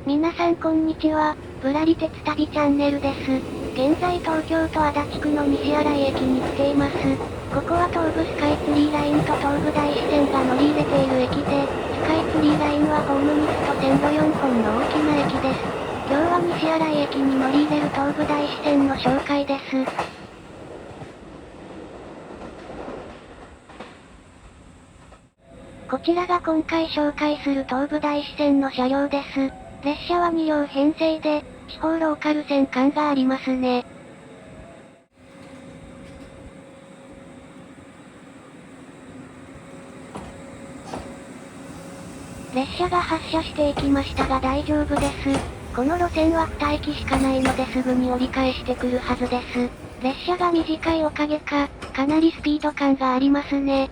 皆さんこんにちは、ぶらり鉄旅チャンネルです。現在東京都足立区の西新井駅に来ています。ここは東武スカイツリーラインと東武大師線が乗り入れている駅で、スカイツリーラインはホームミスと線路4本の大きな駅です。今日は西新井駅に乗り入れる東武大師線の紹介です。こちらが今回紹介する東武大師線の車両です。列車は2両編成で、地方ローカル線感がありますね。列車が発車していきましたが大丈夫です。この路線は2駅しかないのですぐに折り返してくるはずです。列車が短いおかげかなりスピード感がありますね。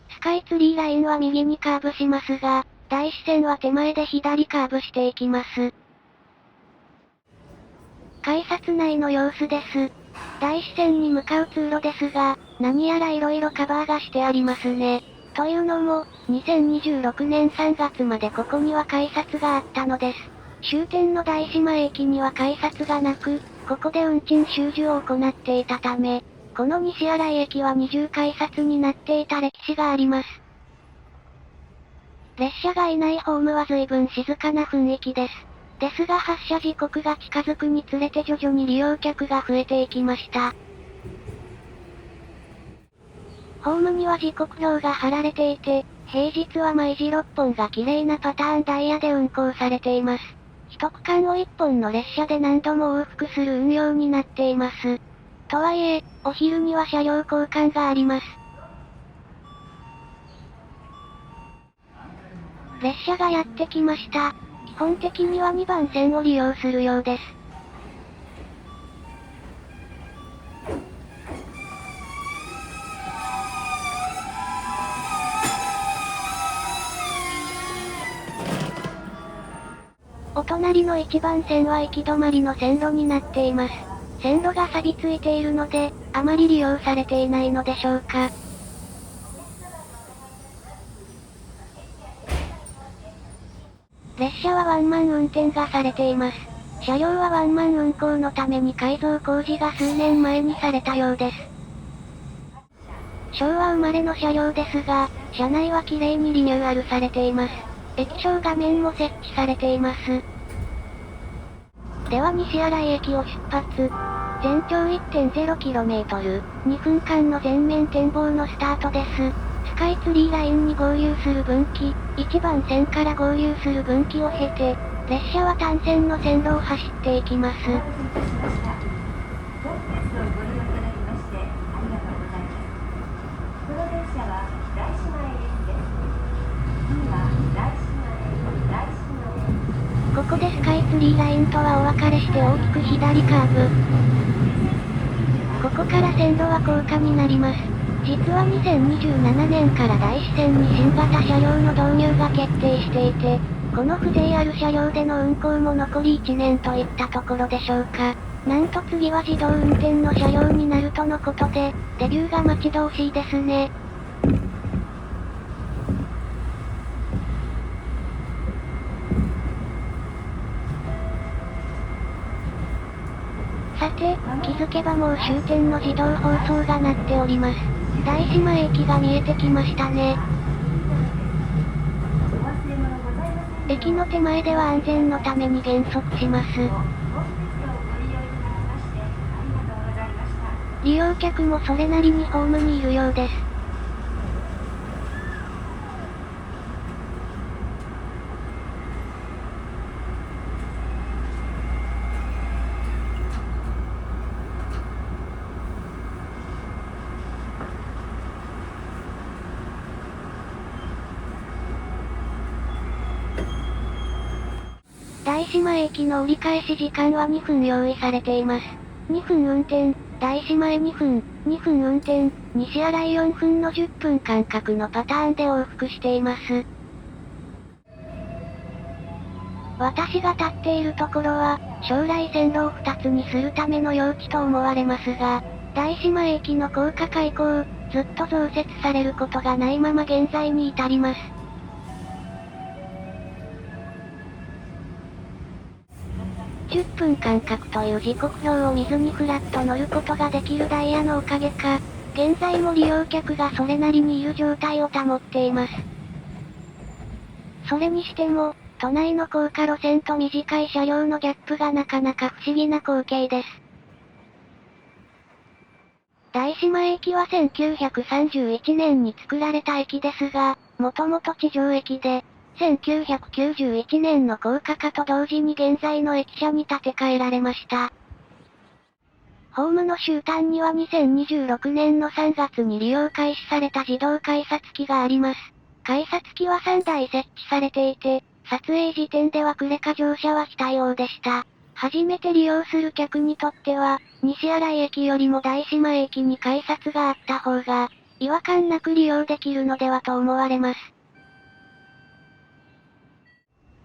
スカイツリーラインは右にカーブしますが、大師線は手前で左カーブしていきます。改札内の様子です。大師線に向かう通路ですが、何やら色々カバーがしてありますね。というのも、2026年3月までここには改札があったのです。終点の大島駅には改札がなく、ここで運賃収受を行っていたため、この西新井駅は二重改札になっていた歴史があります。列車がいないホームは随分静かな雰囲気です。ですが発車時刻が近づくにつれて徐々に利用客が増えていきました。ホームには時刻表が貼られていて、平日は毎時6本が綺麗なパターンダイヤで運行されています。一区間を1本の列車で何度も往復する運用になっています。とはいえ、お昼には車両交換があります。列車がやってきました。基本的には2番線を利用するようです。お隣の1番線は行き止まりの線路になっています。線路が錆びついているので、あまり利用されていないのでしょうか。列車はワンマン運転がされています。車両はワンマン運行のために改造工事が数年前にされたようです。昭和生まれの車両ですが、車内は綺麗にリニューアルされています。液晶画面も設置されています。では西新井駅を出発。全長 1.0km、2分間の全面展望のスタートです。スカイツリーラインに合流する分岐、1番線から合流する分岐を経て、列車は単線の線路を走っていきます。ここでスカイツリーラインとはお別れして大きく左カーブ。ここから線路は高架になります。実は2027年から大師線に新型車両の導入が決定していて、この風情ある車両での運行も残り1年といったところでしょうか。なんと次は自動運転の車両になるとのことで、デビューが待ち遠しいですね。さて、気づけばもう終点の自動放送が鳴っております。大島駅が見えてきましたね。駅の手前では安全のために減速します。利用客もそれなりにホームにいるようです。大島駅の折り返し時間は2分用意されています。2分運転、大島へ2分、2分運転、西新井4分の10分間隔のパターンで往復しています。私が立っているところは、将来線路を2つにするための用地と思われますが、大島駅の高架化以降、ずっと増設されることがないまま現在に至ります。10分間隔という時刻表を見ずにフラッと乗ることができるダイヤのおかげか、現在も利用客がそれなりにいる状態を保っています。それにしても、都内の高架路線と短い車両のギャップがなかなか不思議な光景です。大島駅は1931年に作られた駅ですが、もともと地上駅で、1991年の高架化と同時に現在の駅舎に建て替えられました。ホームの終端には2026年の3月に利用開始された自動改札機があります。改札機は3台設置されていて、撮影時点ではクレカ乗車は非対応でした。初めて利用する客にとっては、西新井駅よりも大島駅に改札があった方が、違和感なく利用できるのではと思われます。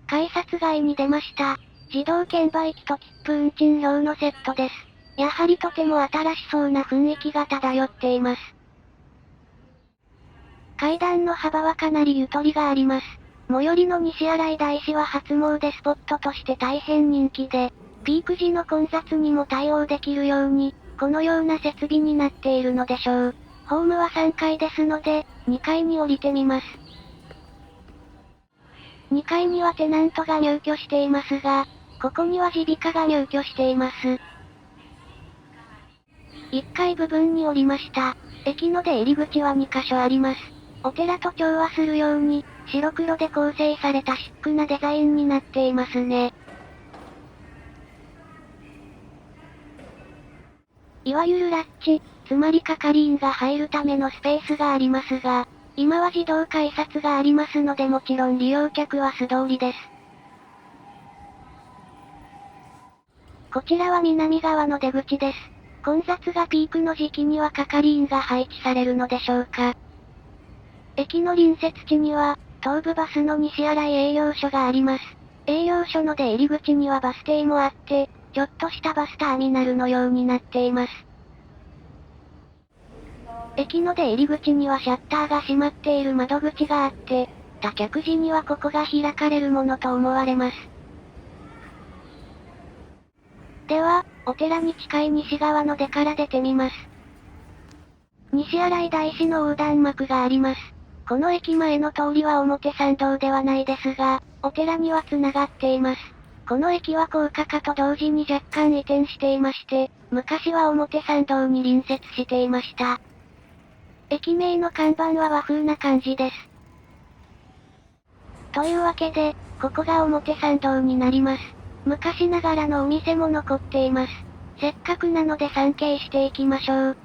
改札外に出ました。自動券売機と切符運賃表のセットです。やはりとても新しそうな雰囲気が漂っています。階段の幅はかなりゆとりがあります。最寄りの西新井大師は初詣スポットとして大変人気で、ピーク時の混雑にも対応できるように、このような設備になっているのでしょう。ホームは3階ですので、2階に降りてみます。2階にはテナントが入居していますが、ここには耳鼻科が入居しています。1階部分に降りました。駅の出入り口は2カ所あります。お寺と調和するように、白黒で構成されたシックなデザインになっていますね。いわゆるラッチ、つまり係員が入るためのスペースがありますが、今は自動改札がありますのでもちろん利用客は素通りです。こちらは南側の出口です。混雑がピークの時期には係員が配置されるのでしょうか。駅の隣接地には、東武バスの西新井営業所があります。営業所の出入り口にはバス停もあって、ちょっとしたバスターミナルのようになっています。駅の出入り口にはシャッターが閉まっている窓口があって、他客時にはここが開かれるものと思われます。では、お寺に近い西側の出から出てみます。西新井大師の横断幕があります。この駅前の通りは表参道ではないですが、お寺には繋がっています。この駅は高架化と同時に若干移転していまして、昔は表参道に隣接していました。駅名の看板は和風な感じです。というわけで、ここが表参道になります。昔ながらのお店も残っています。せっかくなので参詣していきましょう。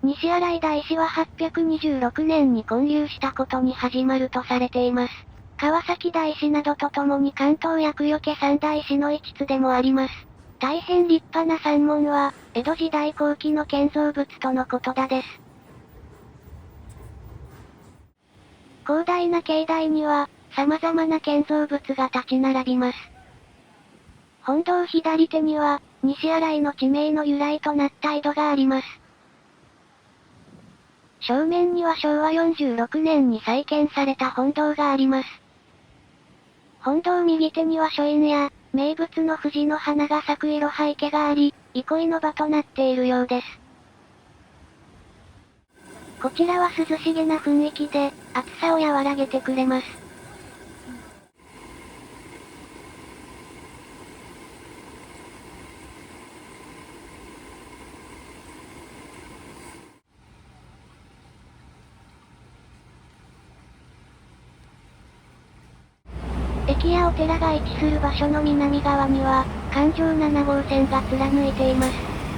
西新井大師は826年に建立したことに始まるとされています。川崎大師などと共に関東厄除け三大師の一つでもあります。大変立派な山門は、江戸時代後期の建造物とのことだです。広大な境内には、様々な建造物が立ち並びます。本堂左手には、西新井の地名の由来となった井戸があります。正面には昭和46年に再建された本堂があります。本堂右手には書院や、名物の藤の花が咲くいろは池があり、憩いの場となっているようです。こちらは涼しげな雰囲気で、暑さを和らげてくれます。駅やお寺が位置する場所の南側には、環状7号線が貫いています。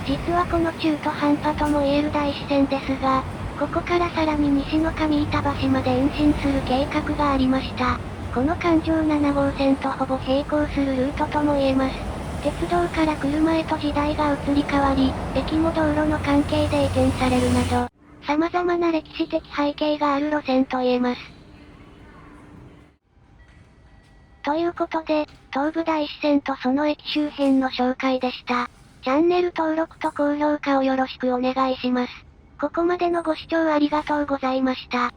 実はこの中途半端とも言える大師線ですが、ここからさらに西の上板橋まで延伸する計画がありました。この環状7号線とほぼ並行するルートとも言えます。鉄道から車へと時代が移り変わり、駅も道路の関係で移転されるなど、様々な歴史的背景がある路線と言えます。ということで、東武大師線とその駅周辺の紹介でした。チャンネル登録と高評価をよろしくお願いします。ここまでのご視聴ありがとうございました。